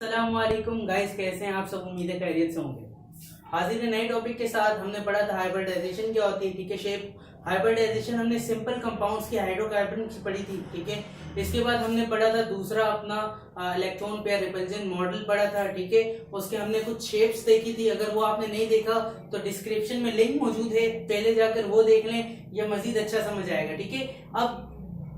अस्सलामुअलैकुम गाइस, कैसे हैं आप सब। उम्मीद है खैरियत से होंगे। हाजिर है नए टॉपिक के साथ। हमने पढ़ा था हाइब्रिडाइजेशन क्या होती है, ठीक है। शेप हाइब्रिडाइजेशन हमने सिंपल कंपाउंड्स की हाइड्रोकार्बन की पढ़ी थी, ठीक है। इसके बाद हमने पढ़ा था दूसरा अपना इलेक्ट्रॉन पेयर रिपल्जन मॉडल पढ़ा था, ठीक है। उसके हमने कुछ शेप्स देखी थी। अगर वो आपने नहीं देखा तो डिस्क्रिप्शन में लिंक मौजूद है, पहले जाकर वो देख लें, यह मजीद अच्छा समझ आएगा, ठीक है। अब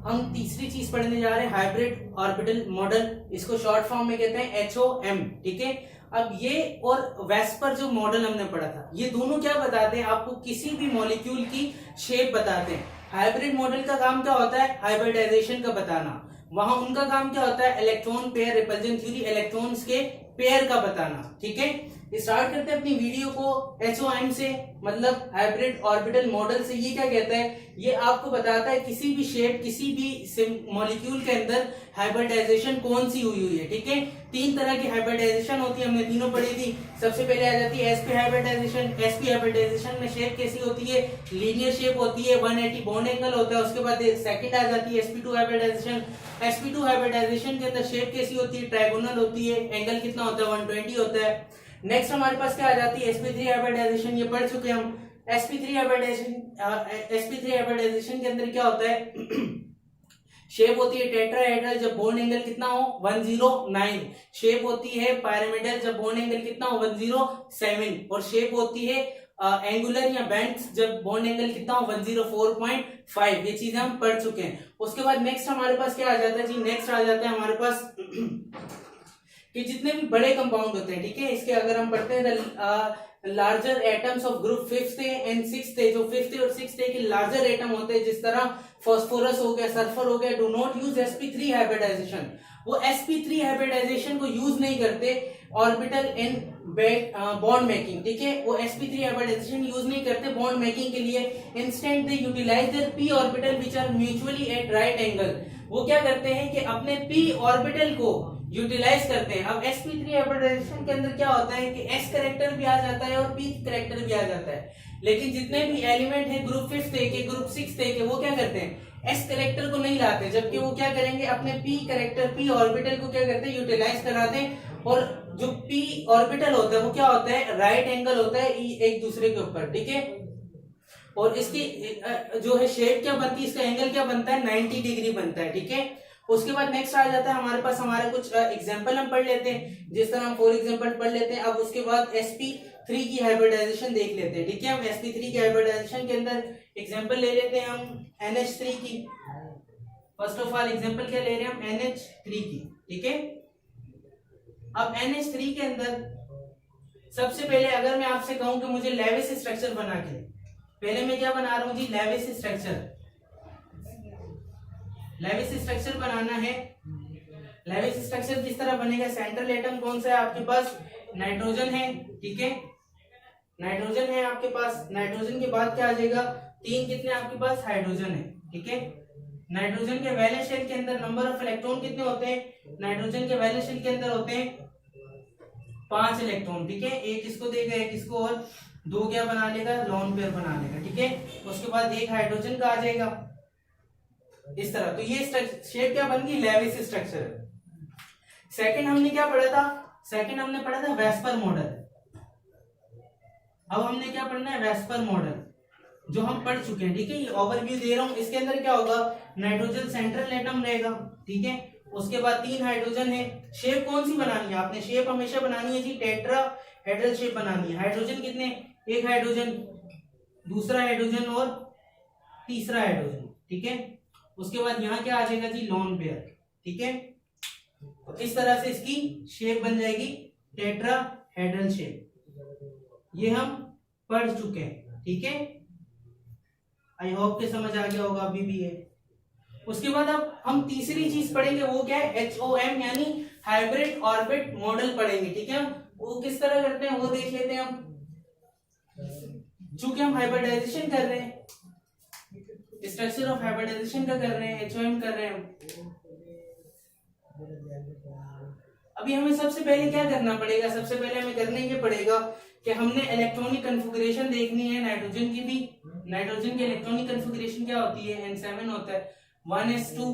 हम तीसरी चीज पढ़ने जा रहे हैं, हाइब्रिड ऑर्बिटल मॉडल। इसको शॉर्ट फॉर्म में कहते हैं HOM, ठीक है। अब ये और वेस्पर जो मॉडल हमने पढ़ा था, ये दोनों क्या बताते हैं, आपको किसी भी मॉलिक्यूल की शेप बताते हैं। हाइब्रिड मॉडल का काम क्या होता है, हाइब्रिडाइजेशन का बताना। वहां उनका काम क्या होता है, electron pair repulsion theory, electrons के पेयर का बताना, ठीक है। स्टार्ट करते हैं अपनी वीडियो को HOM से, मतलब हाइब्रिड ऑर्बिटल मॉडल से। ये क्या कहता है, ये आपको बताता है किसी भी शेप, किसी भी मॉलिक्यूल के अंदर हाइब्रिडाइजेशन कौन सी हुई है, ठीक है। तीन तरह की हाइब्रिडाइजेशन होती है, हमने तीनों पढ़ी थी। सबसे पहले आ जाती है sp हाइब्रिडाइजेशन। sp हाइब्रिडाइजेशन में शेप कैसी होती है, लीनियर शेप होती है, 180 बॉन्ड एंगल होता है। उसके बाद सेकंड आ जाती है sp2 हाइब्रिडाइजेशन। sp2 हाइब्रिडाइजेशन के अंदर शेप कैसी होती है, ट्रायगोनल होती है, एंगल कितना होता है, 120 होता है। नेक्स्ट हमारे पास क्या आ जाती है, sp3 हाइब्रिडाइजेशन। ये पढ़ चुके हम। sp3 हाइब्रिडाइजेशन के अंदर क्या होता है शेप होती है टेट्राहेड्रल जब बॉन्ड एंगल कितना हो, 109। शेप होती है पिरामिडल जब बॉन्ड एंगल कितना हो, 107। और शेप होती है एंगुलर या बेंट जब बॉन्ड एंगल कितना हो, 104.5। ये चीजें हम पढ़ चुके हैं। उसके बाद नेक्स्ट हमारे पास क्या आ जाता है जी, नेक्स्ट आ जाता है हमारे पास कि जितने भी बड़े कंपाउंड होते हैं, ठीक है। इसके अगर हम पढ़ते हैं larger atoms of group 5th and 6th, जो 5th और 6th के लार्जर एटम होते हैं, जिस तरह फास्फोरस हो गया, सल्फर हो गया, do not use sp3 hybridisation. वो sp3 हाइब्रिडाइजेशन को यूज नहीं करते ऑर्बिटल इन बॉन्ड मेकिंग, ठीक है। वो sp3 हाइब्रिडाइजेशन यूज नहीं करते बॉन्ड मेकिंग के लिए। Instead they utilize their p orbital which are mutually at right angle. वो क्या करते हैं कि अपने p ऑर्बिटल को यूटिलाइज करते हैं। अब sp3 हाइब्रिडाइजेशन के अंदर क्या होता है कि s करेक्टर भी आ जाता है और p करेक्टर भी आ जाता है। लेकिन जितने भी एलिमेंट है ग्रुप 5th के, ग्रुप 6th के, वो क्या करते हैं, s करेक्टर को नहीं लाते, जबकि वो क्या करेंगे, अपने p करेक्टर, p ऑर्बिटल को क्या करते हैं, यूटिलाइज कराते हैं। और जो p ऑर्बिटल होता है वो क्या होता है, राइट एंगल होता है एक दूसरे के ऊपर, ठीक है। और इसकी जो है शेप क्या बनती है, इसका एंगल क्या बनता है, 90 डिग्री बनता है, ठीक है। उसके बाद नेक्स्ट आ जाता है हमारे पास, हमारे कुछ एग्जांपल हम पढ़ लेते हैं, जिस तरह हम 4 एग्जांपल पढ़ लेते हैं। अब उसके बाद sp3 की हाइब्रिडाइजेशन देख लेते हैं, ठीक है। हम sp3 की हाइब्रिडाइजेशन के अंदर एग्जांपल ले लेते हैं हम NH3 की। फर्स्ट ऑफ ऑल एग्जांपल क्या ले रहे हैं हम, NH3 की, ठीक है। अब NH3 के अंदर सबसे पहले अगर मैं आपसे कहूं कि मुझे लेविस स्ट्रक्चर बना के, पहले मैं क्या बना रहा हूं जी, लेविस स्ट्रक्चर। लेविस स्ट्रक्चर बनाना है। लेविस स्ट्रक्चर किस तरह बनेगा, सेंट्रल एटम कौन सा है आपके पास, नाइट्रोजन है, ठीक है। नाइट्रोजन है आपके पास। नाइट्रोजन के बाद क्या आ जाएगा, 3 कितने आपके पास, हाइड्रोजन है, ठीक है। नाइट्रोजन के वैलेंस शेल के अंदर नंबर ऑफ इलेक्ट्रॉन कितने होते हैं, नाइट्रोजन के वैलेंस शेल के अंदर होते हैं 5 इलेक्ट्रॉन, ठीक है। एक इसको देगा, एक इसको, और 2 क्या बना लेगा, लोन पेयर बना लेगा, ठीक है। उसके बाद एक हाइड्रोजन का आ जाएगा इस तरह। तो ये शेप क्या बन गई, लेविस स्ट्रक्चर। सेकंड हमने क्या पढ़ा था, सेकंड हमने पढ़ा था वेस्पर मॉडल। अब हमने क्या पढ़ना है, वेस्पर मॉडल, जो हम पढ़ चुके हैं, ठीक है। ये ओवरव्यू दे रहा हूं। इसके अंदर क्या होगा, नाइट्रोजन सेंट्रल एटम रहेगा, ठीक है। उसके बाद 3 हाइड्रोजन है। शेप कौन सी बनानी है आपने, शेप हमेशा बनानी है जी टेट्राहेड्रल शेप बनानी है। हाइड्रोजन कितने, एक हाइड्रोजन, दूसरा हाइड्रोजन और तीसरा हाइड्रोजन, ठीक है। उसके बाद यहाँ क्या आ जाएगा जी, लोन पेयर, ठीक है। तो इस तरह से इसकी शेप बन जाएगी टेट्राहेड्रल शेप। ये हम पढ़ चुके हैं, ठीक है। आई होप के समझ आ गया होगा अभी भी है। उसके बाद अब हम तीसरी चीज पढ़ेंगे, वो क्या है, HOM यानी हाइब्रिड ऑर्बिट मॉडल पढ़ेंगे, ठीक है। वो किस तरह करते हैं वो देख लेते हैं हम। चूंकि हम हाइब्रिडाइजेशन कर रहे हैं, स्ट्रक्चर ऑफ हाइब्रिडाइजेशन का कर रहे हैं, HOM कर रहे हैं हम। अभी हमें सबसे पहले क्या करना पड़ेगा, सबसे पहले हमें करना ये पड़ेगा कि हमने इलेक्ट्रॉनिक कन्फिगरेशन देखनी है नाइट्रोजन की भी। नाइट्रोजन की इलेक्ट्रॉनिक कन्फिगरेशन क्या होती है, N7 होता है, 1s2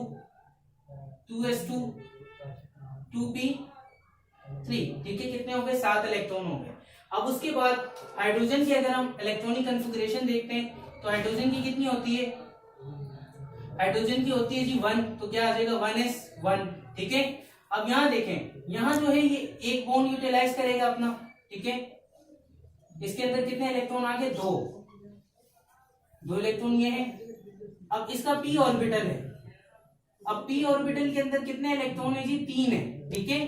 2s2 2p 3, ठीक है, कितने हो गए 7 इलेक्ट्रॉन हो गए। अब उसके बाद हाइड्रोजन की अगर हम इलेक्ट्रॉनिक कन्फिगरेशन देखते हैं तो हाइड्रोजन की कितनी होती है, हाइड्रोजन की होती है जी 1, तो क्या आ जाएगा 1s1, ठीक है। अब यहाँ देखें, यहाँ जो है ये एक बॉन्ड यूटिलाइज करेगा अपना, ठीक है, इसके अंदर कितने इलेक्ट्रॉन आ गए 2 इलेक्ट्रॉन ये है। अब इसका p ऑर्बिटल है, अब p ऑर्बिटल के अंदर कितने इलेक्ट्रॉन है जी 3 है, ठीक है,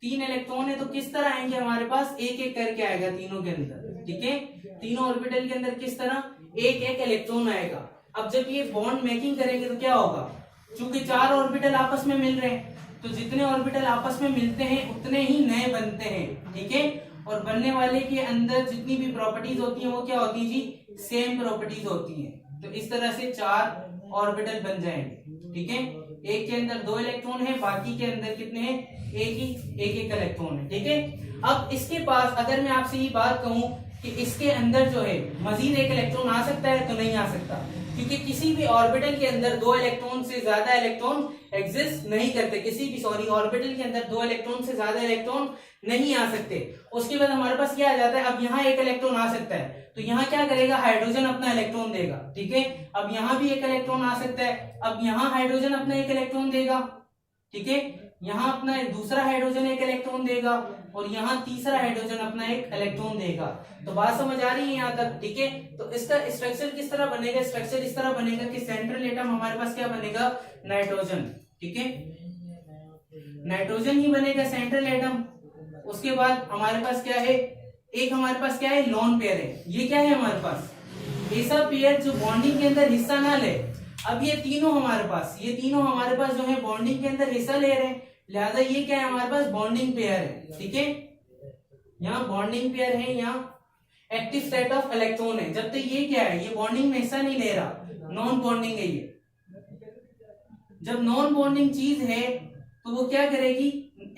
3 इलेक्ट्रॉन है, तो किस तरह आएंगे हमारे पास, एक एक करके आएगा तीनों के अंदर, ठीक है, तीनों ऑर्बिटल के अंदर किस तरह एक एक इलेक्ट्रॉन आएगा। अब जब ये बॉन्ड मेकिंग करेंगे तो क्या होगा, चूंकि 4 ऑर्बिटल आपस में मिल रहे हैं तो जितने ऑर्बिटल आपस में मिलते हैं उतने ही नए बनते हैं, ठीक है, और बनने वाले के अंदर जितनी भी प्रॉपर्टीज होती हैं वो क्या होती है जी सेम प्रॉपर्टीज होती हैं। तो इस तरह से 4 ऑर्बिटल बन जाएंगे, ठीक है, एक के अंदर 2 इलेक्ट्रॉन है, बाकी के अंदर कितने हैं एक इलेक्ट्रॉन है, ठीक है। अब इसके पास अगर मैं आपसे ये बात कहूं कि इसके अंदर जो है मजीद एक इलेक्ट्रॉन आ सकता है, तो नहीं आ सकता, क्योंकि किसी भी ऑर्बिटल के अंदर 2 इलेक्ट्रॉन से ज्यादा इलेक्ट्रॉन एग्जिस्ट नहीं करते, किसी भी ऑर्बिटल के अंदर 2 इलेक्ट्रॉन से ज्यादा इलेक्ट्रॉन नहीं आ सकते। उसके बाद हमारे पास क्या आ जाता है, अब यहाँ एक इलेक्ट्रॉन आ सकता है, तो यहाँ क्या करेगा, हाइड्रोजन अपना इलेक्ट्रॉन देगा, ठीक है, अब यहाँ भी एक इलेक्ट्रॉन आ सकता है, अब यहाँ हाइड्रोजन अपना एक इलेक्ट्रॉन देगा, ठीक है, यहाँ अपना दूसरा हाइड्रोजन एक इलेक्ट्रॉन देगा, और यहाँ तीसरा हाइड्रोजन अपना एक इलेक्ट्रॉन देगा। तो बात समझ आ रही है यहाँ तक, ठीक है। तो इसका स्ट्रक्चर किस तरह बनेगा, स्ट्रक्चर इस तरह बनेगा कि सेंट्रल एटम हमारे पास क्या बनेगा, नाइट्रोजन, ठीक है, नाइट्रोजन ही बनेगा सेंट्रल एटम। उसके बाद हमारे पास क्या है, एक हमारे पास क्या है, लोन पेयर है, ये क्या है हमारे पास ऐसा पेयर जो बॉन्डिंग के अंदर हिस्सा ना ले। अब ये तीनों हमारे पास जो है बॉन्डिंग के अंदर हिस्सा ले रहे हैं, लिहाजा ये क्या है हमारे पास बॉन्डिंग पेयर है, ठीक है, यहाँ बॉन्डिंग पेयर है, यहाँ एक्टिव सेट ऑफ इलेक्ट्रॉन है। जब तक ये क्या है, ये बॉन्डिंग में हिस्सा नहीं ले रहा, नॉन बॉन्डिंग है ये। जब नॉन बॉन्डिंग चीज है तो वो क्या करेगी,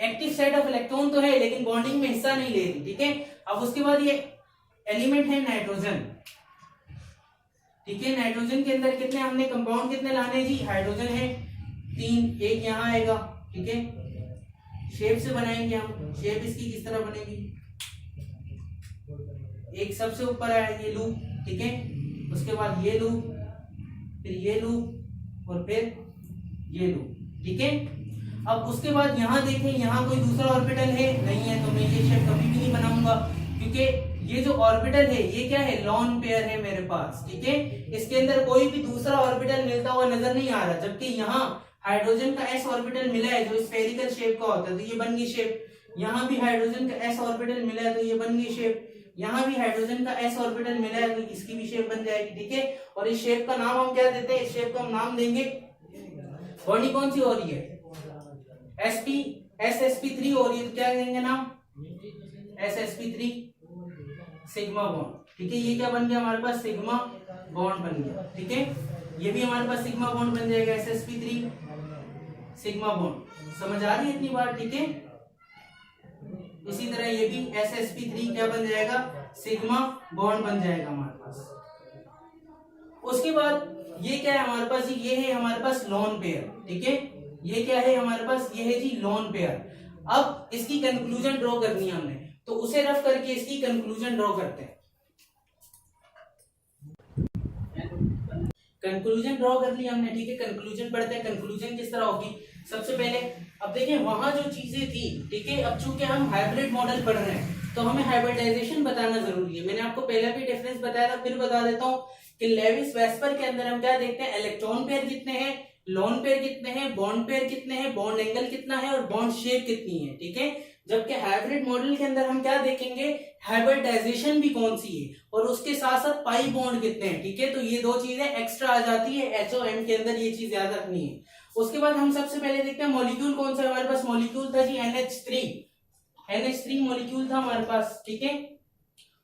एक्टिव सेट ऑफ इलेक्ट्रॉन तो है लेकिन बॉन्डिंग में हिस्सा नहीं ले रही, ठीक है। अब उसके बाद ये एलिमेंट है नाइट्रोजन, ठीक है, नाइट्रोजन के अंदर कितने हमने कंपाउंड कितने लाने जी, हाइड्रोजन है 3, एक यहाँ आएगा, ठीक है, शेप से बनाएंगे हम, शेप इसकी किस तरह बनेगी, एक सबसे ऊपर आया ये लूप, ठीक है, उसके बाद ये लूप, फिर ये लूप और फिर ये लूप, ठीक है। अब उसके बाद यहाँ देखें, यहाँ कोई दूसरा ऑर्बिटल है नहीं है, तो मैं ये शेप कभी भी नहीं बनाऊंगा, क्योंकि ये जो ऑर्बिटल है ये क्या है, लॉन पेयर है मेरे पास, ठीक है, इसके अंदर कोई भी दूसरा ऑर्बिटल मिलता हुआ नजर नहीं आ रहा। जबकि यहाँ हाइड्रोजन का s ऑर्बिटल मिला है जो स्फेरिकल शेप का होता है, तो ये बन गई शेप, यहाँ भी हाइड्रोजन का s ऑर्बिटल मिला है तो ये बन गई शेप, यहाँ भी हाइड्रोजन का s ऑर्बिटल मिला है तो इसकी भी शेप बन जाएगी, ठीक है। और इस शेप का नाम हम क्या देते हैं, इस शेप का हम नाम देंगे, बॉन्डिंग कौन सी हो रही है, sp3 हो रही है, तो क्या देंगे नाम, ssp3 सिग्मा बॉन्ड, ठीक है, ये क्या बन गया हमारे पास, सिग्मा बॉन्ड बन गया, ठीक है, ये भी हमारे पास सिग्मा बॉन्ड बन जाएगा, ssp3 सिग्मा बॉन्ड, समझ आ रही है इतनी बार, ठीक है। इसी तरह ये भी ssp3 क्या बन जाएगा, सिग्मा बॉन्ड बन जाएगा हमारे पास। उसके बाद ये क्या है हमारे पास, ये है हमारे पास लोन पेयर, ठीक है, ये क्या है हमारे पास, ये है जी लोन पेयर। अब इसकी कंक्लूजन ड्रॉ करनी है हमने, तो उसे रफ करके इसकी कंक्लूजन ड्रॉ करते हैं। कंक्लूजन ड्रॉ कर लिया हमने, ठीक है, कंक्लूजन पढ़ते हैं, कंक्लूजन किस तरह होगी। सबसे पहले अब देखिए वहां जो चीजें थी, ठीक है, अब चूंकि हम हाइब्रिड मॉडल पढ़ रहे हैं तो हमें हाइब्रिडाइजेशन बताना जरूरी है। मैंने आपको पहले भी डिफरेंस बताया था, फिर बता देता हूँ कि लेविस वेस्पर के अंदर हम क्या देखते हैं, इलेक्ट्रॉन पेयर कितने हैं, लोन पेयर कितने हैं, बॉन्ड पेयर कितने हैं, बॉन्ड एंगल कितना है और बॉन्ड शेप कितनी है, ठीक है। जबकि हाइब्रिड मॉडल के अंदर हम क्या देखेंगे, हाइब्रिडाइजेशन भी कौन सी है और उसके साथ साथ पाई बॉन्ड कितने हैं, ठीक है। तो ये दो चीजें एक्स्ट्रा आ जाती है HOM के अंदर, ये चीज याद रखनी है। उसके बाद हम सबसे पहले देखते हैं मॉलिक्यूल कौन सा है हमारे पास, मॉलिक्यूल था जी NH3 मॉलिक्यूल था हमारे पास, ठीक है।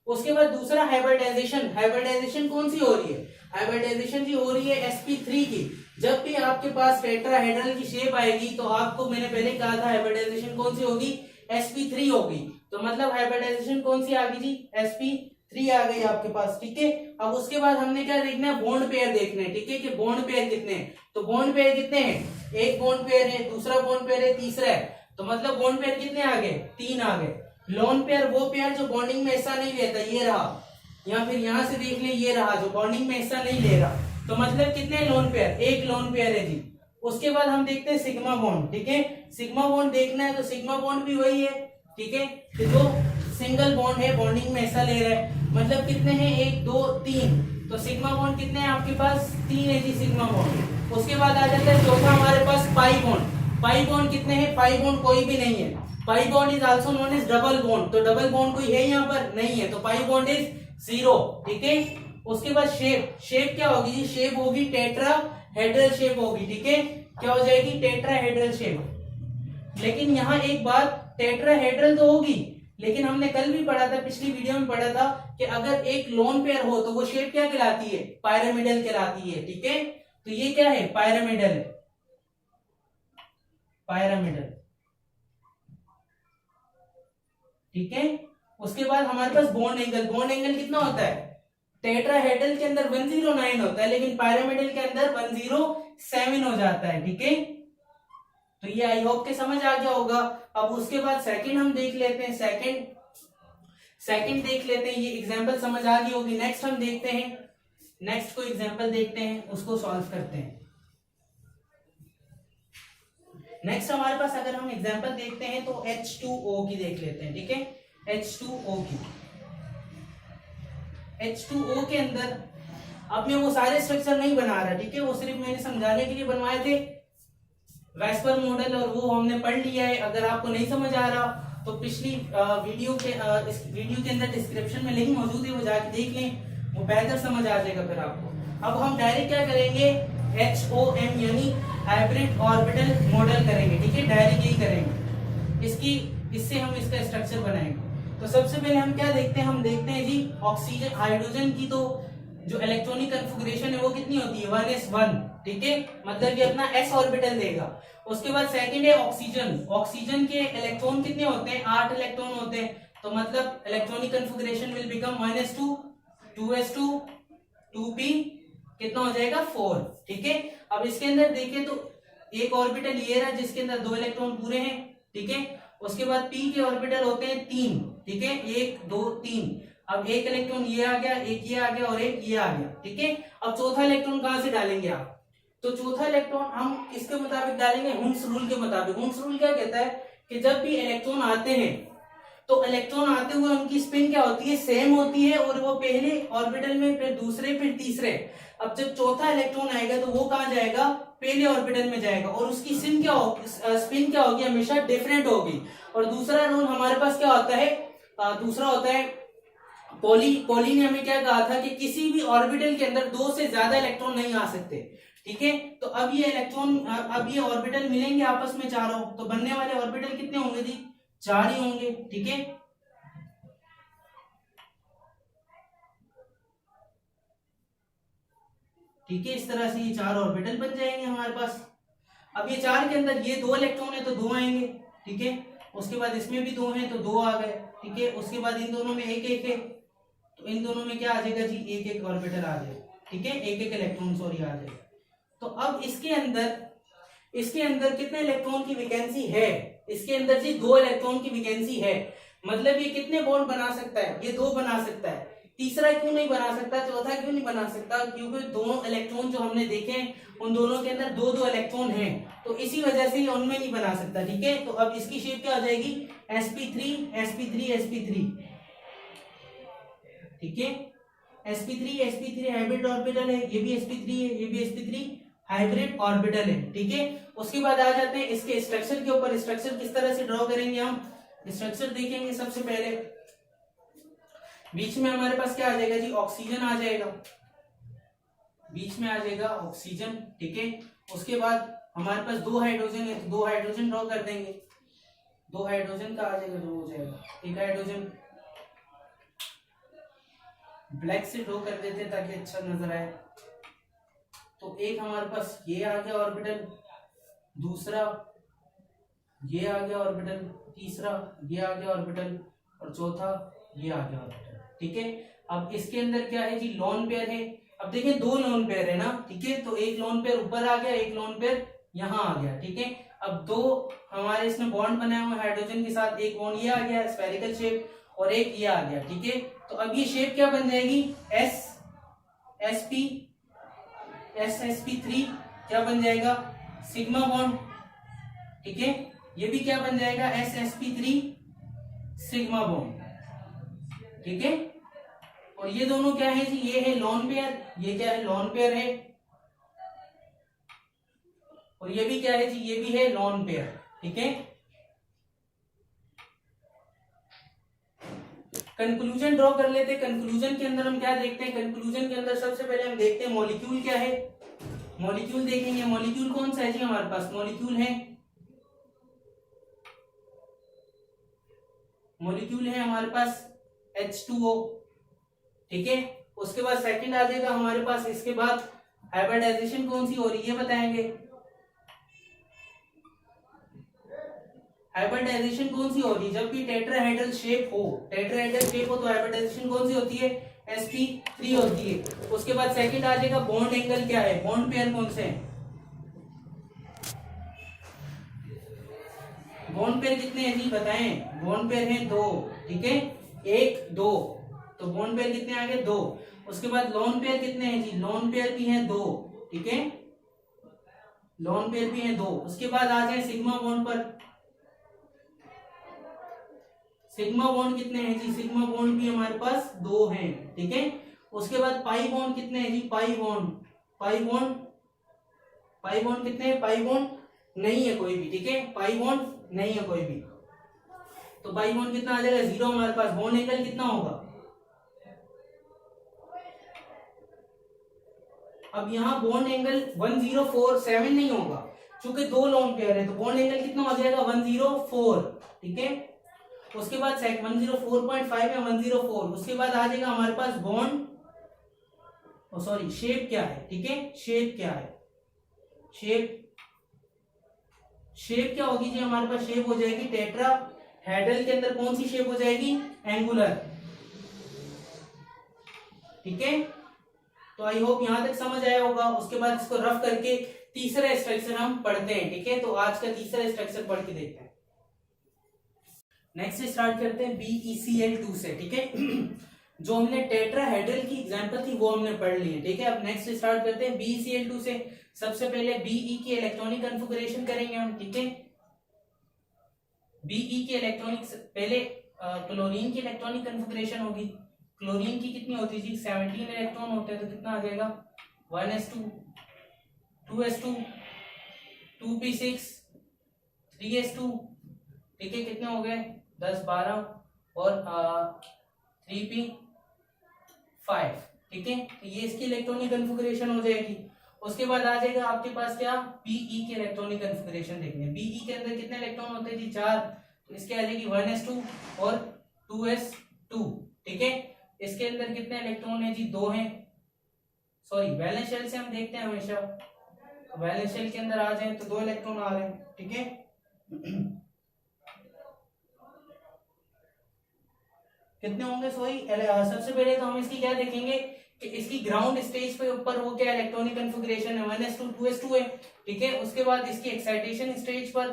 उसके बाद दूसरा हाइब्रिडाइजेशन कौन सी हो रही है, हाइब्रिडाइजेशन जी हो रही है sp3 की। जब भी आपके पास टेट्राहेड्रल की शेप आएगी तो आपको मैंने पहले कहा था हाइब्रिडाइजेशन कौन सी होगी, sp3 होगी। तो मतलब हाइब्रिडाइजेशन कौन सी आ गई जी, sp3 आ गई आपके पास, ठीक है। अब उसके बाद हमने क्या देखना है, बॉन्ड पेयर देखना है, ठीक है, कि बॉन्ड पेयर कितने हैं। तो बॉन्ड पेयर कितने हैं, एक बॉन्ड पेयर है, दूसरा बॉन्ड पेयर है, तीसरा है। तो मतलब बॉन्ड पेयर कितने आ गए, 3 आ गए। लोन पेयर वो पेयर जो बॉन्डिंग में हिस्सा नहीं लेता, ये रहा, या फिर यहां से देख ले ये रहा जो बॉन्डिंग में हिस्सा नहीं ले रहा। तो मतलब कितने लोन पेयर, एक लोन पेयर है जी। उसके बाद हम देखते हैं सिग्मा बॉन्ड, ठीक है। सिग्मा बॉन्ड देखना है तो सिग्मा बॉन्ड भी वही है, ठीक है, कि जो सिंगल बॉन्ड है बॉन्डिंग में हिस्सा ले रहा है। मतलब कितने हैं, 1 2 3, तो सिग्मा बॉन्ड कितने हैं आपके पास, 3 है जी सिग्मा बॉन्ड। उसके बाद आ जाता है चौथा हमारे पास पाई बॉन्ड। पाई बॉन्ड कितने हैं, पाई बॉन्ड कोई भी नहीं है। Pi bond is also known as double bond, तो डबल बॉन्ड कोई है यहाँ पर, नहीं है, तो पाई बॉन्ड इज 0, ठीक है। उसके बाद शेप, शेप क्या होगी जी, शेप होगी टेट्राहेड्रल शेप होगी, ठीक है। क्या हो जाएगी, टेट्राहेड्रल शेप। लेकिन यहाँ एक बात, टेट्राहेड्रल तो होगी, लेकिन हमने कल भी पढ़ा था, पिछली वीडियो में पढ़ा था कि अगर एक लोन पेयर हो तो वो शेप क्या कहलाती है, पायरामिडल कहलाती है, ठीक है। तो ये क्या है, पायरामिडल है, पायरामिडल, ठीक है। उसके बाद हमारे पास बॉन्ड एंगल, बॉन्ड एंगल कितना होता है, टेट्राहेड्रल के अंदर 109 होता है, लेकिन पायरामिडल के अंदर 107 हो जाता है, ठीक है। तो ये आई होप के समझ आ गया होगा। अब उसके बाद सेकंड हम देख लेते हैं, सेकंड देख लेते हैं, ये एग्जांपल समझ आ गई होगी। नेक्स्ट हम देखते हैं, नेक्स्ट को एग्जांपल देखते हैं, उसको सॉल्व करते हैं। नेक्स्ट हमारे पास अगर हम एग्जांपल देखते हैं तो H2O की देख लेते हैं, ठीक है। H2O की, H2O के अंदर अब मैं वो सारे स्ट्रक्चर नहीं बना रहा, ठीक है, वो सिर्फ मैंने समझाने के लिए बनवाए थे वेस्पर मॉडल, और वो हमने पढ़ लिया है। अगर आपको नहीं समझ आ रहा तो पिछली वीडियो के अंदर डिस्क्रिप्शन में लिंक मौजूद है, वो जाके देख लें, वो बेहतर समझ आ जाएगा फिर आपको। अब हम डायरेक्ट क्या करेंगे, HOM यानी हाइब्रिड ऑर्बिटल मॉडल करेंगे, ठीक है, डायरेक्ट यही करेंगे। इससे हम इसका स्ट्रक्चर बनाएंगे। तो सबसे पहले हम क्या देखते हैं, हम देखते हैं जी ऑक्सीजन, हाइड्रोजन की तो जो इलेक्ट्रॉनिक कन्फिगरेशन है वो कितनी होती है, 1s1, ठीक है, मतलब ये अपना s ऑर्बिटल देगा। उसके बाद सेकंड है ऑक्सीजन, ऑक्सीजन के इलेक्ट्रॉन कितने होते हैं, 8 इलेक्ट्रॉन होते हैं, तो मतलब electronic configuration will become 1s2 2s2 2p, कितना हो जाएगा 4, ठीक है। अब इसके अंदर देखिए तो एक ऑर्बिटल ये रहा जिसके अंदर 2 इलेक्ट्रॉन पूरे हैं, ठीक है। उसके बाद p के ऑर्बिटल होते हैं 3, ठीक है, 1 2 3। अब एक इलेक्ट्रॉन ये आ गया, एक ये आ गया और एक ये आ गया, ठीक है। अब चौथा इलेक्ट्रॉन कहां से डालेंगे आप, तो चौथा इलेक्ट्रॉन हम किसके मुताबिक डालेंगे, हुंस रूल के मुताबिक। हुंस रूल क्या कहता है कि जब भी इलेक्ट्रॉन आते हैं तो इलेक्ट्रॉन आते हुए उनकी स्पिन क्या होती है, सेम होती है, और वो पहले ऑर्बिटल में, फिर दूसरे, फिर तीसरे। अब जब चौथा इलेक्ट्रॉन आएगा तो वो कहां जाएगा, पहले ऑर्बिटल में जाएगा, और उसकी स्पिन क्या होगी, हमेशा डिफरेंट होगी। और दूसरा रूल हमारे पास क्या होता है, दूसरा होता है पॉली ने हमें क्या कहा था कि किसी भी ऑर्बिटल के अंदर 2 से ज्यादा इलेक्ट्रॉन नहीं आ सकते, ठीक है। तो अब ये इलेक्ट्रॉन, अब ये ऑर्बिटल मिलेंगे आपस में चारों, तो बनने वाले ऑर्बिटल कितने होंगे जी, 4 ही होंगे, ठीक है। ठीक है, इस तरह से ये 4 ऑर्बिटल बन जाएंगे हमारे पास। अब ये 4 के अंदर ये 2 इलेक्ट्रॉन है तो 2 आएंगे, ठीक है। उसके बाद इसमें भी 2 हैं तो 2 आ गए, ठीक है। उसके बाद इन दोनों में एक एक है, तो इन दोनों में क्या आ जाएगा जी, एक एक ऑर्बिटल आ जाएगा, ठीक है, एक एक इलेक्ट्रॉन सॉरी आ जाएगा। तो अब इसके अंदर कितने इलेक्ट्रॉन की वैकेंसी है, इसके अंदर जी 2 इलेक्ट्रॉन की वैकेंसी है। मतलब ये कितने बॉन्ड बना सकता है, ये 2 बना सकता है। तीसरा क्यों नहीं बना सकता, चौथा क्यों नहीं बना सकता, क्योंकि दोनों इलेक्ट्रॉन जो हमने देखे उन दोनों के अंदर 2 इलेक्ट्रॉन हैं, तो इसी वजह से ये उनमें नहीं बना सकता, ठीक है। तो अब इसकी शेप क्या हो जाएगी, sp3 sp3 sp3, ठीक है। sp3 हाइब्रिड ऑर्बिटल है, ये भी sp3 है, ये भी sp3 हाइब्रिड ऑर्बिटल है, ठीक है। उसके बाद आ जाते हैं इसके स्ट्रक्चर के ऊपर। स्ट्रक्चर किस तरह से ड्रॉ करेंगे, हम स्ट्रक्चर देखेंगे। सबसे पहले बीच में हमारे पास क्या आ जाएगा जी, ऑक्सीजन आ जाएगा, बीच में आ जाएगा ऑक्सीजन, ठीक है। उसके बाद हमारे पास 2 हाइड्रोजन है तो 2 हाइड्रोजन ड्रॉ कर देंगे, 2 हाइड्रोजन का आ जाएगा, जो हो जाएगा एक हाइड्रोजन, ब्लैक से ड्रॉ कर देते हैं ताकि अच्छा नजर आए। तो एक हमारे पास ये आ गया ऑर्बिटल, दूसरा ये आ गया ऑर्बिटल, तीसरा ये आ गया ऑर्बिटल, और चौथा ये आ गया ऑर्बिटल, ठीक है। अब इसके अंदर क्या है जी, लोन पेयर है। अब देखिए 2 लोन पेयर है ना, ठीक है। तो एक लोन पेयर ऊपर आ गया, एक लोन पेयर यहाँ आ गया, ठीक है। अब दो हमारे इसमें बॉन्ड बनाए हुए हाइड्रोजन के साथ, एक बॉन्ड ये आ गया स्फेरिकल शेप और एक ये आ गया, ठीक है। तो अब ये शेप क्या बन जाएगी, SsP3 क्या बन जाएगा, सिग्मा बॉन्ड, ठीक है। ये भी क्या बन जाएगा, SsP3 सिग्मा बॉन्ड, ठीक है। और ये दोनों क्या है जी, ये है लोन पेयर, ये क्या है, लोन पेयर है, और ये भी क्या है जी, ये भी है लोन पेयर, ठीक है। कंक्लूजन ड्रॉ कर लेते हैं। कंक्लूजन के अंदर हम क्या देखते हैं, कंक्लूजन के अंदर सबसे पहले हम देखते हैं मॉलिक्यूल क्या है, मॉलिक्यूल देखेंगे। मॉलिक्यूल कौन सा है जी हमारे पास, मॉलिक्यूल है हमारे पास H2O, ठीक है। उसके बाद सेकंड आ जाएगा हमारे पास, इसके बाद हाइब्रिडाइजेशन कौन सी हो रही है बताएंगे, हाइब्रिडाइजेशन कौन सी हो रही है, जब भी टेट्राहेड्रल शेप हो, तो हाइब्रिडाइजेशन कौन सी होती है, sp3 होती है। उसके बाद सेकंड आ जाएगा बॉन्ड एंगल क्या है, बॉन्ड पेयर कौन से हैं, बॉन्ड पेयर कितने हैं जी बताएं, बॉन्ड पेयर हैं 2, ठीक है, 1 2, तो बॉन्ड पेयर कितने आ गए 2। उसके बाद लोन पेयर कितने हैं जी, लोन पेयर भी हैं 2, ठीक है, लोन पेयर भी हैं 2। उसके बाद आ जाए सिग्मा बॉन्ड पर, सिग्मा बॉन्ड कितने हैं जी, सिग्मा बॉन्ड भी हमारे पास 2 हैं, ठीक है। उसके बाद पाई बॉन्ड कितने हैं जी, पाई बॉन्ड कितने हैं, पाई बॉन्ड नहीं है कोई भी, ठीक है, पाई बॉन्ड नहीं है कोई भी, तो पाई बॉन्ड कितना आ जाएगा 0 हमारे पास। बॉन्ड एंगल कितना होगा, अब यहाँ बॉन्ड एंगल 1047 नहीं होगा, चूंकि 2 लोन पेयर है, तो बॉन्ड एंगल कितना हो जाएगा 104, ठीक है। उसके बाद 104.5 या 104, उसके बाद आ जाएगा हमारे पास बॉन्ड, सॉरी शेप क्या है, ठीक है, शेप क्या है, शेप क्या होगी जी हमारे पास, शेप हो जाएगी टेट्राहेड्रल के अंदर कौन सी शेप हो जाएगी, एंगुलर, ठीक है। तो आई होप यहां तक समझ आया होगा। उसके बाद इसको रफ करके तीसरा स्ट्रक्चर हम पढ़ते हैं, ठीक है। तो आज का तीसरा स्ट्रक्चर पढ़ के देखते हैं। नेक्स्ट स्टार्ट करते हैं BeCl2 से, ठीक है। जो हमने टेट्राहेड्रल की एग्जांपल थी वो हमने पढ़ ली है, ठीक है। अब नेक्स्ट स्टार्ट करते हैं BeCl2 से। सबसे पहले Be की इलेक्ट्रॉनिक कन्फिगरेशन करेंगे हम, ठीक है। Be की इलेक्ट्रॉनिक, पहले क्लोरीन की इलेक्ट्रॉनिक कन्फिगरेशन होगी। क्लोरीन की कितनी होती है, 17 इलेक्ट्रॉन होते हैं, तो कितना आ जाएगा 1s2 2s2 2p6 3s2, ठीक है, कितने हो गए 10 12 और 3p5, ठीक है। तो ये इसकी इलेक्ट्रॉनिक कन्फिगरेशन हो जाएगी। उसके बाद आ जाएगा आपके पास क्या, Be की इलेक्ट्रॉनिक कन्फिगरेशन देखने। Be के अंदर कितने इलेक्ट्रॉन होते हैं जी 4, तो इसके आ जाएगी 1s2 और 2s2, ठीक है। इसके अंदर कितने इलेक्ट्रॉन है जी 2 हैं, सॉरी वैलेंस शेल से हम देखते हैं हमेशा, वैलेंस शेल के अंदर आ जाए तो 2 इलेक्ट्रॉन आ रहे हैं, ठीक है। कितने होंगे, सॉरी सबसे पहले तो हम इसकी क्या देखेंगे कि इसकी ग्राउंड स्टेज पे ऊपर वो क्या इलेक्ट्रॉनिक कन्फिगरेशन है 1s2 2s2 है, ठीक है। उसके बाद इसकी एक्साइटेशन स्टेज पर,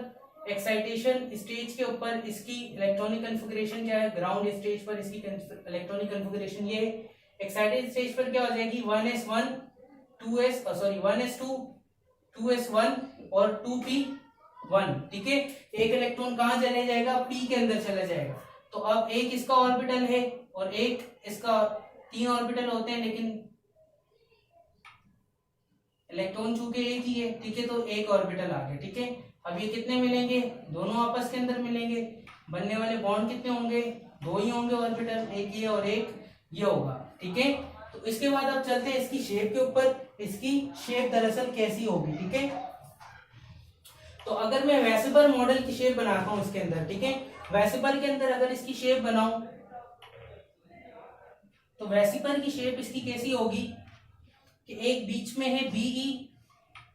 एक्साइटेशन स्टेज के ऊपर इसकी इलेक्ट्रॉनिक कन्फिगरेशन क्या है, ग्राउंड स्टेज पर इसकी इलेक्ट्रॉनिक कन्फिगरेशन ये है। एक्साइटेड स्टेज पर क्या हो जाएगी 1s1 2s sorry 1s2 2s1 और 2p1, ठीक है। एक इलेक्ट्रॉन कहां चले जाएगा, P के अंदर चला जाएगा। तो अब एक इसका ऑर्बिटल है और एक इसका, 3 ऑर्बिटल होते हैं लेकिन इलेक्ट्रॉन चूंकि एक ही है, ठीक है, तो एक ऑर्बिटल आ गया, ठीक है। अब ये कितने मिलेंगे, दोनों आपस के अंदर मिलेंगे, बनने वाले बॉन्ड कितने होंगे, 2 ही होंगे ऑर्बिटल, एक ये और एक ये होगा, ठीक है। तो इसके बाद अब चलते हैं इसकी शेप के ऊपर। इसकी शेप दरअसल कैसी होगी, ठीक है। तो अगर मैं वेसिबल मॉडल की शेप बनाता हूं इसके अंदर, ठीक है, वेसिबल के अंदर अगर इसकी शेप बनाऊं तो वेसिबल की शेप इसकी कैसी होगी कि एक बीच में है Be,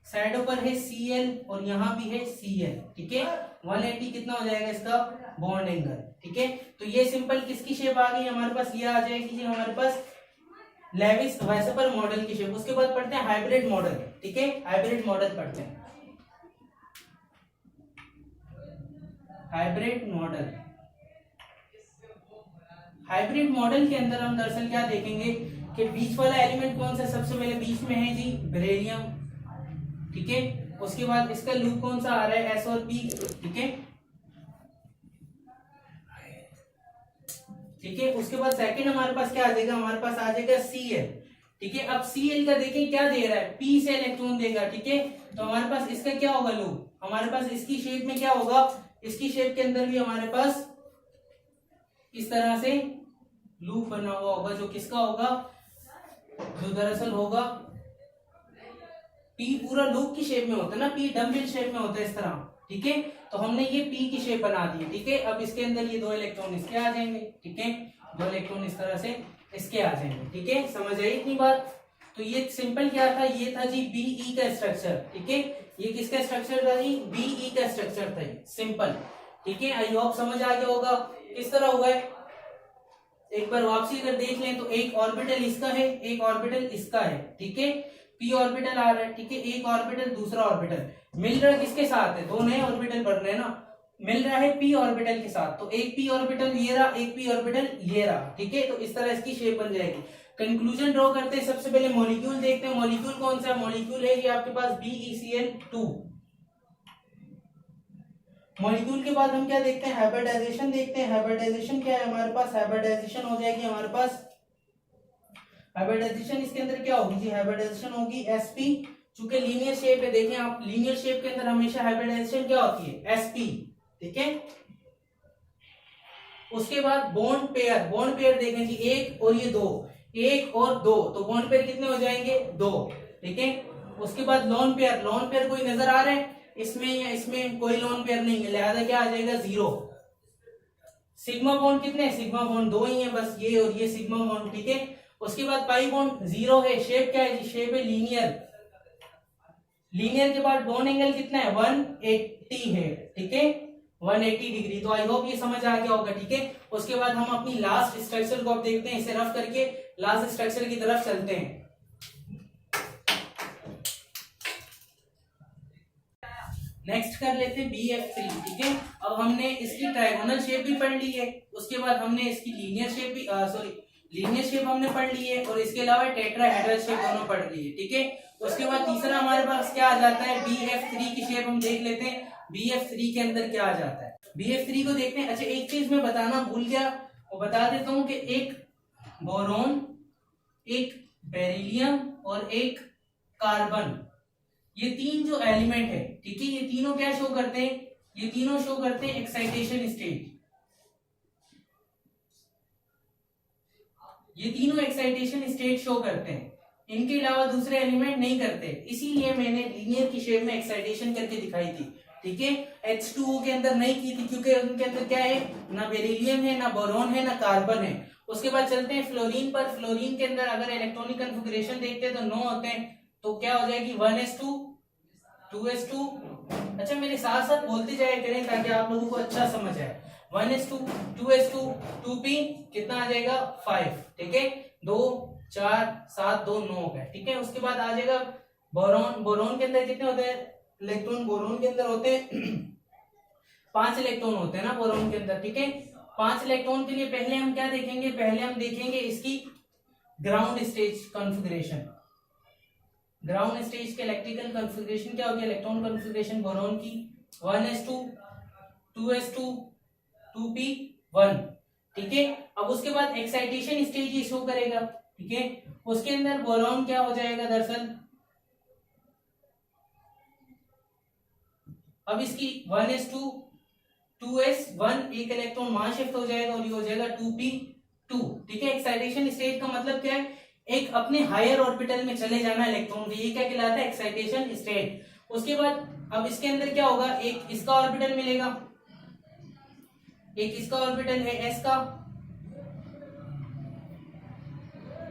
साइडों पर है Cl और यहाँ भी है Cl, ठीक है। 180 कितना हो जाएगा इसका बॉन्ड एंगल, ठीक है। तो ये सिंपल किसकी शेप आ गई हमारे पास, ये आ जाएगी जी हमारे पास लेविस वेसिबल मॉडल की शेप। उसके बाद पढ़ते हैं हाइब्रिड मॉडल, ठीक है, हाइब्रिड मॉडल पढ़ते हैं। हाइब्रिड मॉडल, हाइब्रिड मॉडल के अंदर हम दरअसल क्या देखेंगे कि बीच वाला एलिमेंट कौन सा सबसे पहले बीच में है जी, बेरिलियम, ठीक है। उसके बाद इसका लूप कौन सा आ रहा है, एस और पी, ठीक है, ठीक है। उसके बाद सेकंड हमारे पास क्या आ जाएगा, हमारे पास आ जाएगा Cl, ठीक है। अब Cl का देखें क्या दे रहा है, P से इलेक्ट्रॉन देगा, ठीक है। तो हमारे पास इसका क्या होगा लूप, हमारे पास इसकी शेप में क्या होगा, इसकी शेप के अंदर भी हमारे पास इस तरह से लूप बना हुआ होगा, जो किसका होगा, जो दरअसल होगा P पूरा लूप की शेप में होता है ना, P डम्बल शेप में होता है इस तरह, ठीक है। तो हमने ये P की शेप बना दी, ठीक है। अब इसके अंदर ये 2 इलेक्ट्रॉन इसके आ जाएंगे, ठीक है, 2 इलेक्ट्रॉन इस तरह से इसके आ जाएंगे, ठीक है। समझ आई इतनी बात। तो ये सिंपल क्या था, ये था जी Be का स्ट्रक्चर, ठीक है। ये किसका स्ट्रक्चर था जी, Be का स्ट्रक्चर था, सिंपल, ठीक है। आई होप समझ आ गया होगा किस तरह होगा। एक बार वापसी अगर देख लें तो एक ऑर्बिटल इसका है, एक ऑर्बिटल इसका है, ठीक है। p ऑर्बिटल आ रहा है, ठीक है, एक ऑर्बिटल दूसरा ऑर्बिटल मिल रहा है, किसके साथ है, 2 नए ऑर्बिटल बन रहे हैं ना, मिल रहा है p ऑर्बिटल के साथ। तो एक p ऑर्बिटल ये रहा, एक p ऑर्बिटल ये रहा, ठीक है। तो इस तरह इसकी शेप बन जाएगी। कंक्लूजन ड्रॉ करते हैं, सबसे पहले मॉलिक्यूल देखते हैं। मॉलिक्यूल कौन सा मॉलिक्यूल है, ये आपके पास BeCl2। मॉलिक्यूल के बाद हम क्या देखते हैं, हाइब्रिडाइजेशन देखते हैं। हाइब्रिडाइजेशन क्या है हमारे पास, हाइब्रिडाइजेशन हो जाएगी हमारे पास, हाइब्रिडाइजेशन इसके अंदर क्या होगी जी, हाइब्रिडाइजेशन होगी sp, चूंकि लीनियर शेप है, देखें आप लीनियर शेप के अंदर हमेशा हाइब्रिडाइजेशन क्या होती है, sp, ठीक है। उसके बाद बॉन्ड पेयर, बॉन्ड पेयर देखें जी, एक और ये 2, 1 और 2, तो बॉन्ड पेयर कितने हो जाएंगे, 2, ठीक है। उसके बाद लोन पेयर, लोन पेयर कोई नजर आ रहा है इसमें या इसमें, कोई लोन पेयर नहीं है, लिहाजा क्या आ जाएगा 0। सिग्मा बॉन्ड कितने हैं, सिग्मा बॉन्ड 2 ही है बस, ये और ये सिग्मा बॉन्ड, ठीक है। उसके बाद पाई बॉन्ड 0 है। शेप क्या है जी, शेप है लीनियर, लीनियर के बाद बॉन्ड एंगल कितना है, 180 है, ठीक है, 180 डिग्री। तो आई होप ये समझ आ गया होगा, ठीक है। उसके बाद हम अपनी लास्ट स्ट्रक्चर को अब देखते हैं, इसे रफ करके लास्ट स्ट्रक्चर की तरफ चलते हैं। नेक्स्ट कर लेते हैं BF3, ठीक है। अब हमने इसकी ट्रायगोनल शेप भी पढ़ ली है, उसके बाद हमने इसकी लीनियर शेप भी लीनियर शेप हमने पढ़ ली है, और इसके अलावा टेट्राहेड्रल शेप दोनों पढ़ ली है, ठीक है। उसके बाद तीसरा हमारे पास क्या आ जाता है, BF3 की शेप हम देख लेते हैं। BF3 के अंदर क्या आ जाता है, BF3 को देखते हैं। अच्छा एक चीज मैं बताना भूल गया, वो बता देता हूँ कि एक बोरोन, एक बेरिलियम और एक कार्बन, ये 3 जो एलिमेंट है, ठीक है, ये तीनों क्या शो करते हैं, ये तीनों शो करते हैं एक्साइटेशन स्टेट, ये तीनों एक्साइटेशन स्टेट शो करते हैं, इनके अलावा दूसरे एलिमेंट नहीं करते। इसीलिए मैंने लीनियर की शेप में एक्साइटेशन करके दिखाई थी, ठीक है। H2O के अंदर नहीं की थी क्योंकि उनके अंदर क्या है, ना बेरिलियम है, ना बोरॉन है, ना कार्बन है। उसके बाद चलते हैं फ्लोरीन पर। फ्लोरीन के अंदर अगर इलेक्ट्रॉनिक कन्फिगरेशन देखते हैं तो 9 होते हैं, तो क्या हो जाएगी 1s2 2s2। अच्छा मेरे साथ साथ बोलते जाए करें ताकि आप लोगों को अच्छा समझ आए। 1s2 2s2 2p कितना आ जाएगा 5, ठीक है, 2 4 7 2 9 हो गया, ठीक है। उसके बाद आ जाएगा बोरॉन। बोरॉन के अंदर कितने होते हैं इलेक्ट्रॉन, बोरॉन के अंदर होते हैं 5 इलेक्ट्रॉन होते हैं ना बोरॉन के अंदर, ठीक है। 5 इलेक्ट्रॉन के लिए पहले हम क्या देखेंगे, पहले हम देखेंगे इसकी ground stage configuration. Ground stage के इलेक्ट्रिकल कॉन्फ़िगरेशन क्या होगी, इलेक्ट्रॉन कॉन्फ़िगरेशन बोरॉन की 1s2 2s2 2p1, ठीक है। अब उसके बाद एक्साइटेशन स्टेज ही शो करेगा, ठीक है। उसके अंदर बोरॉन क्या हो जाएगा दरअसल, अब इसकी 1s2 2s1 एक इलेक्ट्रॉन वहां शिफ्ट हो जाएगा और ये हो जाएगा 2p2, ठीक है। एक्साइटेशन स्टेट का मतलब क्या है, एक अपने हायर ऑर्बिटल में चले जाना इलेक्ट्रॉन, ये क्या कहलाता है एक्साइटेशन स्टेट। उसके बाद अब इसके अंदर क्या होगा, एक इसका ऑर्बिटल मिलेगा, एक इसका ऑर्बिटल है s का,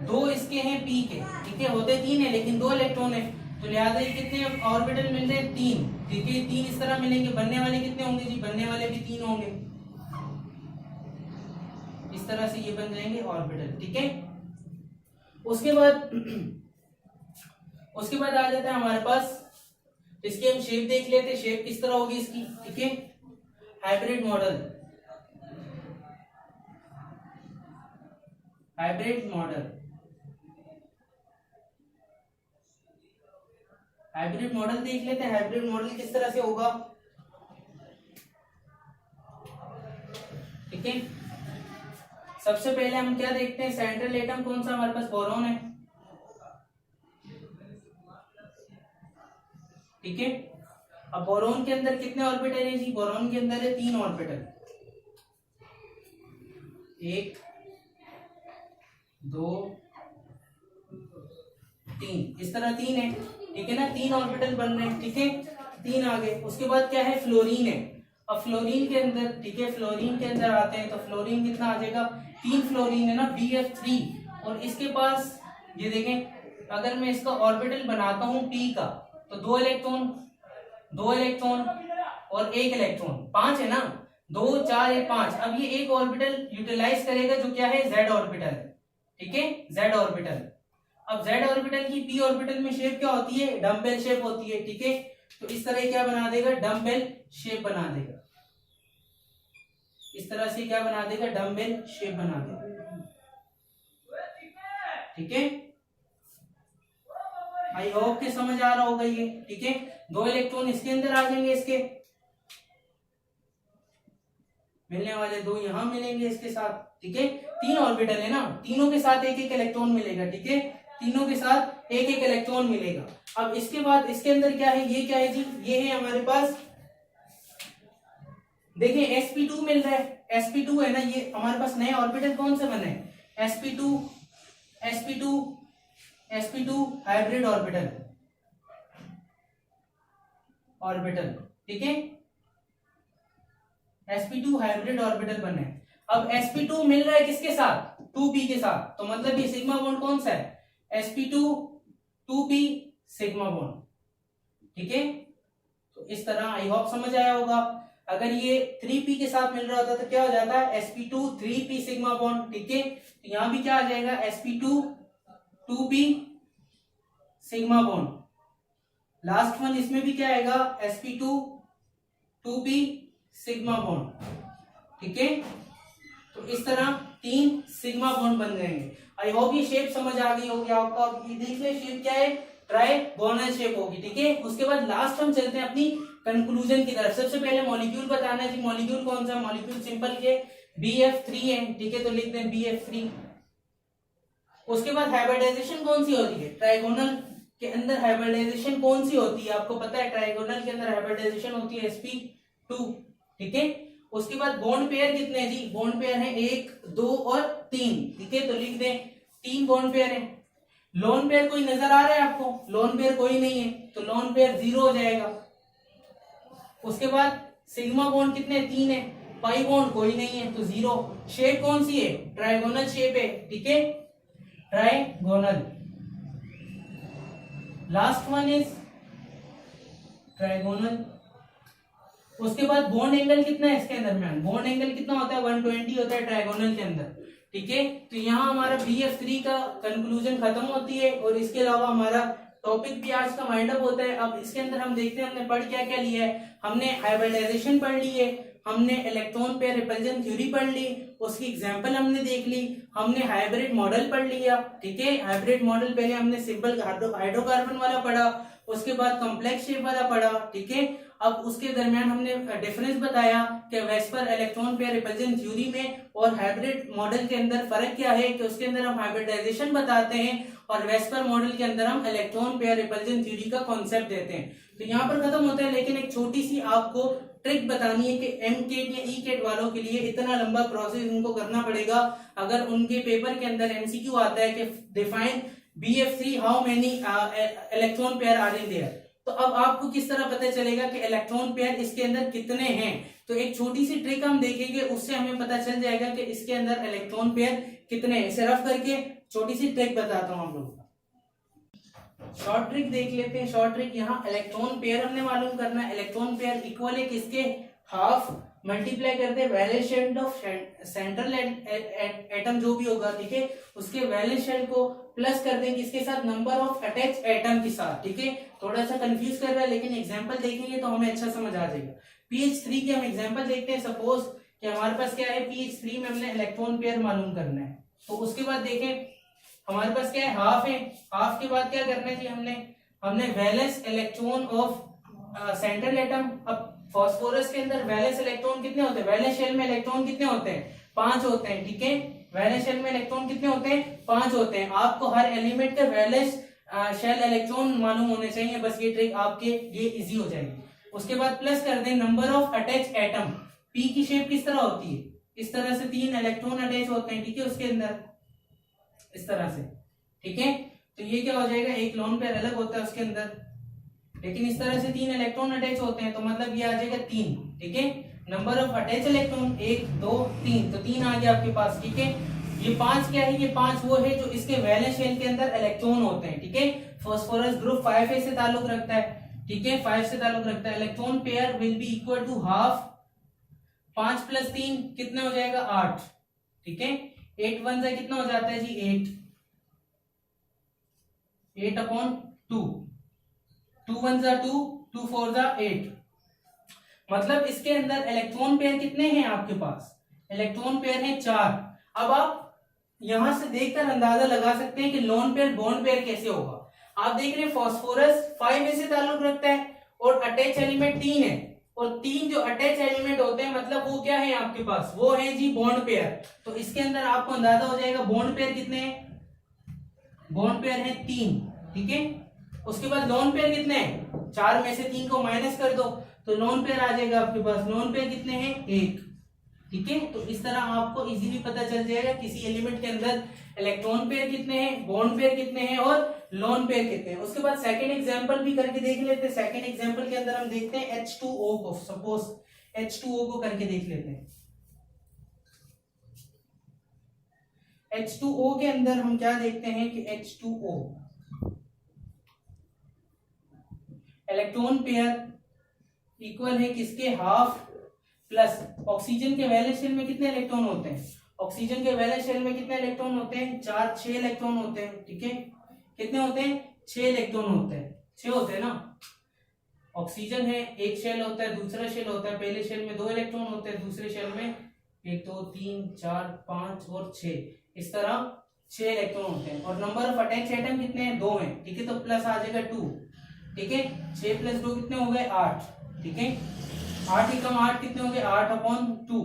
2 इसके हैं p के, ठीक है, होते 3 है लेकिन 2 इलेक्ट्रॉन है, तो लिहाजा ये कितने ऑर्बिटल मिल रहे हैं 3, ठीक है। 3 इस तरह मिलेंगे, बनने वाले कितने होंगे जी, बनने वाले भी 3 होंगे, इस तरह से ये बन जाएंगे ऑर्बिटल, ठीक है। उसके बाद आ जाता है हमारे पास, इसकी हम शेप देख लेते हैं, शेप किस तरह होगी इसकी, ठीक है। Hybrid model, hybrid model, hybrid model देख लेते हैं। हाइब्रिड मॉडल किस तरह से होगा, ठीक है। सबसे पहले हम क्या देखते हैं, सेंट्रल एटम कौन सा हमारे पास, बोरॉन है, ठीक है। अब बोरॉन के अंदर कितने ऑर्बिटल है जी, बोरॉन के अंदर है 3 ऑर्बिटल, 1 2 3, इस तरह 3 है, ठीक है ना, 3 ऑर्बिटल बन रहे हैं, ठीक है, 3 आ गए। उसके बाद क्या है, फ्लोरीन है। अब फ्लोरीन के अंदर, ठीक है, फ्लोरीन के अंदर आते हैं तो फ्लोरीन कितना आ जाएगा, 3 फ्लोरीन है ना, BF3। और इसके पास ये देखें, अगर मैं इसका ऑर्बिटल बनाता हूं p का, तो 2 इलेक्ट्रॉन, 2 इलेक्ट्रॉन और 1 इलेक्ट्रॉन, 5 है ना, 2 4 1 5। अब ये एक ऑर्बिटल यूटिलाइज करेगा जो क्या है, z ऑर्बिटल, ठीक है, z ऑर्बिटल। अब z ऑर्बिटल की p ऑर्बिटल में शेप क्या होती है, डम्बेल शेप होती है, ठीक है। तो इस तरह क्या बना देगा, डम्बेल शेप बना देगा, इस तरह से क्या बना देगा, डम्बेल शेप बना देगा, ठीक है। आई होप कि समझ आ रहा होगा ये, ठीक है। 2 इलेक्ट्रॉन इसके अंदर आ जाएंगे, इसके मिलने वाले 2 यहां मिलेंगे इसके साथ, ठीक है। 3 ऑर्बिटल है ना, तीनों के साथ एक एक इलेक्ट्रॉन मिलेगा, ठीक है, तीनों के साथ एक एक इलेक्ट्रॉन मिलेगा। अब इसके बाद इसके अंदर क्या है, ये क्या है जी, ये है हमारे पास, देखिए sp2 मिल रहा है, sp2 है ना, ये हमारे पास नए ऑर्बिटल कौन से बने, sp2 sp2 sp2 hybrid orbital, orbital, ठीक है, sp2 हाइब्रिड ऑर्बिटल बने। अब sp2 मिल रहा है किसके साथ, 2p के साथ, तो मतलब ये सिग्मा बॉन्ड कौन सा है, sp2 2p सिग्मा बॉन्ड, ठीक है। तो इस तरह आई होप समझ आया होगा। अगर ये 3p के साथ मिल रहा होता तो क्या हो जाता है, sp2 3p सिग्मा बॉन्ड, ठीक है। तो यहां भी क्या आ जाएगा, sp2 2p sigma bond. Last one इसमें भी क्या आएगा, sp2 2p सिग्मा बॉन्ड, ठीक है। तो इस तरह 3 सिग्मा बॉन्ड बन जाएंगे। आई होप ये शेप समझ आ गई होगी आपको। अब ये देख ले शेप क्या है, ट्राइगोनल शेप होगी, ठीक है। उसके बाद लास्ट हम चलते हैं अपनी कंक्लूजन की तरफ। सबसे पहले मॉलिक्यूल बताना है जी, मॉलिक्यूल कौन सा, मॉलिक्यूल सिंपल के BF3 है, ठीक है, तो लिख दें BF3। उसके बाद हाइब्रिडाइजेशन कौन सी होती है, ट्राइगोनल के अंदर हाइब्रिडाइजेशन कौन सी होती है, आपको पता है, ट्राइगोनल के अंदर हाइब्रिडाइजेशन होती है sp2, ठीक है। उसके बाद बॉन्ड पेयर कितने हैं जी, बॉन्ड पेयर है 1 2 और 3, ठीक है, तो लिख दें 3 बॉन्ड पेयर है। लोन पेयर कोई नजर आ रहा है आपको, लोन पेयर कोई नहीं है, तो लोन पेयर 0 हो जाएगा। उसके बाद सिग्मा बॉन्ड कितने, 3 है, पाई बॉन्ड कोई नहीं है, तो 0। शेप कौन सी है, ट्राइगोनल शेप है, ठीक है, trigonal. Last one is trigonal. उसके बाद बॉन्ड एंगल कितना है इसके अंदर में, बॉन्ड एंगल कितना होता है, 120 होता है ट्राइगोनल के अंदर, ठीक है। तो यहाँ हमारा BF3 का कंक्लूजन खत्म होती है और इसके अलावा हमारा टॉपिक भी आज का वाइंड अप होता है। अब इसके अंदर हम देखते हैं हमने पढ़ क्या क्या लिया है। हमने हाइब्रिडाइजेशन पढ़ ली है, हमने इलेक्ट्रॉन पेयर रिपल्जन थ्योरी पढ़ ली, उसकी एग्जांपल हमने देख ली, हमने हाइब्रिड मॉडल पढ़ लिया, ठीक है। हाइब्रिड मॉडल पहले हमने सिंपल हाइड्रोकार्बन वाला पढ़ा, उसके बाद कॉम्प्लेक्स शेप वाला पढ़ा, ठीक है। अब उसके दरमियान हमने डिफरेंस बताया कि VSEPR electron pair repulsion theory में और हाइब्रिड मॉडल के अंदर फर्क क्या है, कि उसके अंदर हम हाइब्रिडाइजेशन बताते हैं और वेस्पर मॉडल के अंदर हम इलेक्ट्रॉन पेयर रिपल्जन थ्योरी का कॉन्सेप्ट देते हैं। तो यहाँ पर खत्म होता है, लेकिन एक छोटी सी आपको ट्रिक बतानी है कि एमकेट या ईकेट वालों के लिए इतना लंबा प्रोसेस उनको करना पड़ेगा। अगर उनके पेपर के अंदर एमसीक्यू आता है कि define BF3 how many electron pair are in there, तो अब आपको किस तरह पता चलेगा कि इलेक्ट्रॉन पेयर इसके अंदर कितने हैं। तो एक छोटी सी ट्रिक हम देखेंगे, उससे हमें पता चल जाएगा कि इसके अंदर इलेक्ट्रॉन पेयर कितने हैं। इसे रफ करके छोटी सी ट्रिक बताता हूं आप लोगों को। शॉर्ट ट्रिक देख लेते हैं। शॉर्ट ट्रिक, यहाँ इलेक्ट्रॉन पेयर हमने मालूम करना है। इलेक्ट्रॉन पेयर इक्वल है किसके, हाफ मल्टीप्लाई करते हैं valence shell of central atom जो भी होगा, ठीक है, उसके वैलेंस शेल को प्लस कर देंगे किसके साथ, नंबर ऑफ अटैच एटम के साथ, ठीक है। थोड़ा सा कंफ्यूज कर रहा है, लेकिन एग्जांपल देखेंगे तो हमें अच्छा समझ आ जाएगा। pH3 की हम एग्जांपल देखते हैं। सपोज कि हमारे पास क्या है, pH3 में हमने इलेक्ट्रॉन पेयर मालूम करना है। तो उसके बाद देखें हमारे पास क्या है, हाफ है। हाफ के बाद क्या करना है जी, हमने valence electron of central atom. अब फास्फोरस के अंदर वैलेंस इलेक्ट्रॉन कितने होते हैं, वैलेंस शेल में इलेक्ट्रॉन कितने होते हैं, 5 होते हैं। ठीक है, वैलेंस शेल में इलेक्ट्रॉन कितने होते हैं, 5 होते हैं। आपको हर एलिमेंट के वैलेंस शेल इलेक्ट्रॉन मालूम होने चाहिए, बस ये ट्रिक आपके लिए इजी हो जाएगी। उसके बाद प्लस कर दें number of attach atom. P की शेप किस तरह होती है, इस तरह से 3 इलेक्ट्रॉन अटैच होते हैं। ठीक है, उसके अंदर इस तरह से। ठीक है, तो ये क्या हो जाएगा, एक लोन पेयर अलग होता है उसके अंदर, लेकिन इस तरह से 3 इलेक्ट्रॉन अटैच होते हैं, तो मतलब ये आ जाएगा 3। ठीक है, नंबर ऑफ अटैच इलेक्ट्रॉन 1 2 3, तो 3 आ गया आपके पास। ठीक है, ये 5 क्या है, ये 5 वो है जो इसके वैलेंस शेल के अंदर इलेक्ट्रॉन होते हैं। ठीक है, फास्फोरस ग्रुप 5 से ताल्लुक रखता है। ठीक है, 5 से ताल्लुक रखता है। Electron pair will be equal to half, 5 + 3 कितना हो जाएगा, 8। ठीक है, 8 1 से कितना हो जाता है जी, 8/2, 2 1 जा 2, 2 4 जा 8। मतलब इसके अंदर इलेक्ट्रॉन पेयर कितने हैं आपके पास, इलेक्ट्रॉन पेयर हैं 4। अब आप यहां से देखकर अंदाजा लगा सकते हैं कि लोन पेयर बॉन्ड पेयर कैसे होगा। आप देख रहे हैं फास्फोरस 5 से ताल्लुक रखता है और अटैच एलिमेंट 3 है, और 3 जो अटैच एलिमेंट होते हैं मतलब वो क्या है आपके पास, वो है जी बॉन्ड पेयर। तो इसके अंदर आपको अंदाजा हो जाएगा बॉन्ड पेयर कितने हैं, बॉन्ड पेयर है 3। ठीक है, उसके बाद लोन पेयर कितने हैं, 4 में से 3 को माइनस कर दो तो लोन पेयर आ जाएगा आपके पास। लोन पेयर कितने हैं, 1। ठीक है, तो इस तरह आपको इजीली पता चल जाएगा किसी एलिमेंट के अंदर इलेक्ट्रॉन पेयर कितने हैं, बॉन्ड पेयर कितने हैं और लोन पेयर कितने हैं। उसके बाद सेकंड एग्जांपल भी करके देख लेते हैं। सेकंड एग्जांपल के अंदर हम देखते हैं H2O को, सपोज H2O को करके देख लेते हैं। H2O के अंदर हम क्या देखते हैं कि H2O इलेक्ट्रॉन पेयर इक्वल है किसके, हाफ, प्लस ऑक्सीजन के वैलेंस शेल में कितने इलेक्ट्रॉन होते हैं, ऑक्सीजन के वैलेंस शेल में कितने इलेक्ट्रॉन होते हैं, 6 इलेक्ट्रॉन होते हैं। ठीक है, कितने होते हैं, 6 इलेक्ट्रॉन होते हैं, 6 होते हैं ना। ऑक्सीजन है, एक शेल होता है, दूसरा शेल होता है, पहले शेल में 2 इलेक्ट्रॉन होते हैं, दूसरे शेल में 1 2 3 4 5 और 6, इस तरह 6 इलेक्ट्रॉन होते हैं। और नंबर ऑफ अटैच एटम कितने हैं, 2 हैं। ठीक है, तो प्लस आ जाएगा 2। ठीक है, 6 + 2 कितने हो गए, 8। ठीक है, 8 ही कम 8 कितने हो गए, 8/2।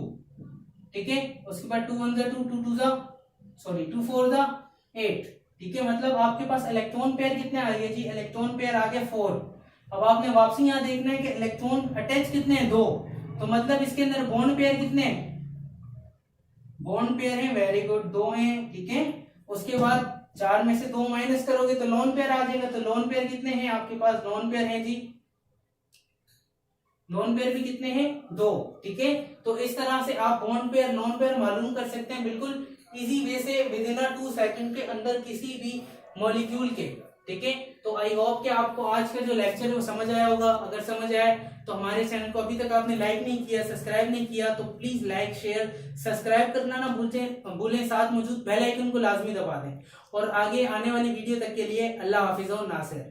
ठीक है, उसके बाद 2 1 जा 2, 2 2 जा 2 4 जा 8। ठीक है, मतलब आपके पास इलेक्ट्रॉन पेयर कितने आ गए जी, इलेक्ट्रॉन पेयर आ गए 4। अब आपने वापसी यहाँ देखना है कि इलेक्ट्रॉन अटैच कितने हैं, 2। तो मतलब इसके अंदर बॉन्ड पेयर कितने हैं, बॉन्ड पेयर है, वेरी गुड, 2 हैं। ठीक है, उसके बाद 4 में से 2 माइनस करोगे तो लोन पेयर आ जाएगा। तो लोन पेयर कितने हैं आपके पास, लोन पेयर है जी, लोन पेयर भी कितने हैं, 2। ठीक है, तो इस तरह से आप बॉन्ड पेयर लोन पेयर मालूम कर सकते हैं बिल्कुल इजी वे से, विद इन 2 सेकंड के अंदर किसी भी मॉलिक्यूल के। ठीक है, तो आई होप कि आपको आज का जो लेक्चर है वो समझ आया होगा। अगर समझ आया तो हमारे चैनल को अभी तक आपने लाइक नहीं किया, सब्सक्राइब नहीं किया, तो प्लीज लाइक शेयर सब्सक्राइब करना ना भूलें, साथ मौजूद बेल आइकन को लाजमी दबा दें। और आगे आने वाली वीडियो तक के लिए अल्लाह हाफिज और नासिर।